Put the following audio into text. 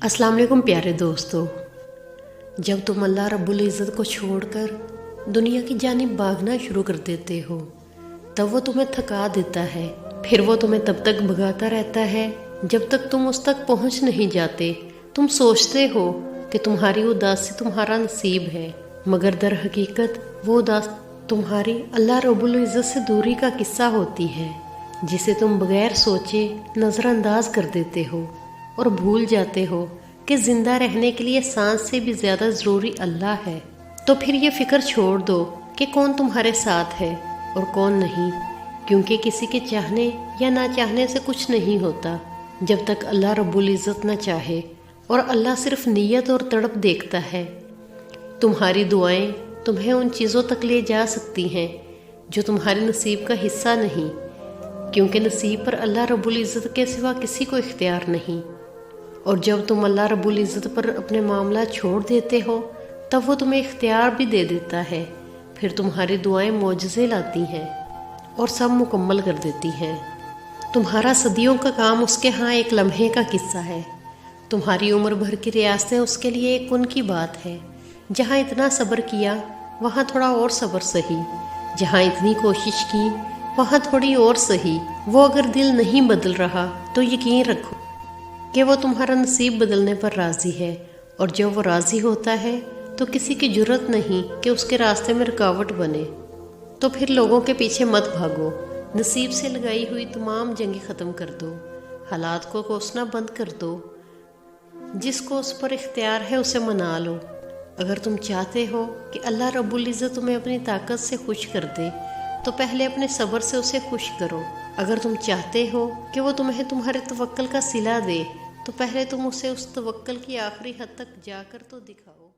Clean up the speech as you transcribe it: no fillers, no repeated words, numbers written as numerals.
अस्सलाम वालेकुम प्यारे दोस्तों। जब तुम अल्लाह रब्बुल इज़्ज़त को छोड़कर दुनिया की जानिब भागना शुरू कर देते हो तब वो तुम्हें थका देता है। फिर वो तुम्हें तब तक भगाता रहता है जब तक तुम उस तक पहुंच नहीं जाते। तुम सोचते हो कि तुम्हारी उदासी तुम्हारा नसीब है, मगर दर हकीकत वो उदास तुम्हारी अल्लाह रब्बुल इज़्ज़त से दूरी का किस्सा होती है, जिसे तुम बगैर सोचे नज़रअंदाज कर देते हो और भूल जाते हो कि ज़िंदा रहने के लिए सांस से भी ज़्यादा ज़रूरी अल्लाह है। तो फिर ये फ़िक्र छोड़ दो कि कौन तुम्हारे साथ है और कौन नहीं, क्योंकि किसी के चाहने या ना चाहने से कुछ नहीं होता जब तक अल्लाह रब्बुल इज़्ज़त न चाहे, और अल्लाह सिर्फ नीयत और तड़प देखता है। तुम्हारी दुआएं तुम्हें उन चीज़ों तक ले जा सकती हैं जो तुम्हारे नसीब का हिस्सा नहीं, क्योंकि नसीब पर अल्लाह रब्बुल इज़्ज़त के सिवा किसी को इख्तियार नहीं। और जब तुम अल्लाह रब्बुल इज़्ज़त पर अपने मामला छोड़ देते हो तब वो तुम्हें इख्तियार भी दे देता है। फिर तुम्हारी दुआएं मोजज़े लाती हैं और सब मुकम्मल कर देती हैं। तुम्हारा सदियों का काम उसके यहाँ एक लम्हे का किस्सा है। तुम्हारी उम्र भर की रियासतें उसके लिए एक उन की बात है। जहाँ इतना सब्र किया वहाँ थोड़ा और सब्र सही, जहाँ इतनी कोशिश की वहाँ थोड़ी और सही। वो अगर दिल नहीं बदल रहा तो यकीन रखो कि वो तुम्हारा नसीब बदलने पर राज़ी है, और जब वो राज़ी होता है तो किसी की जुर्रत नहीं कि उसके रास्ते में रुकावट बने। तो फिर लोगों के पीछे मत भागो, नसीब से लगाई हुई तमाम जंगें ख़त्म कर दो, हालात को कोसना बंद कर दो। जिसको उस पर इख्तियार है उसे मना लो। अगर तुम चाहते हो कि अल्लाह रब्बुल इज़्ज़त तुम्हें अपनी ताकत से खुश कर दे तो पहले अपने सब्र से उसे खुश करो। अगर तुम चाहते हो कि वो तुम्हें तुम्हारे तवक्कल का सिला दे तो पहले तुम उसे उस तवक्कल की आखिरी हद तक जाकर तो दिखाओ।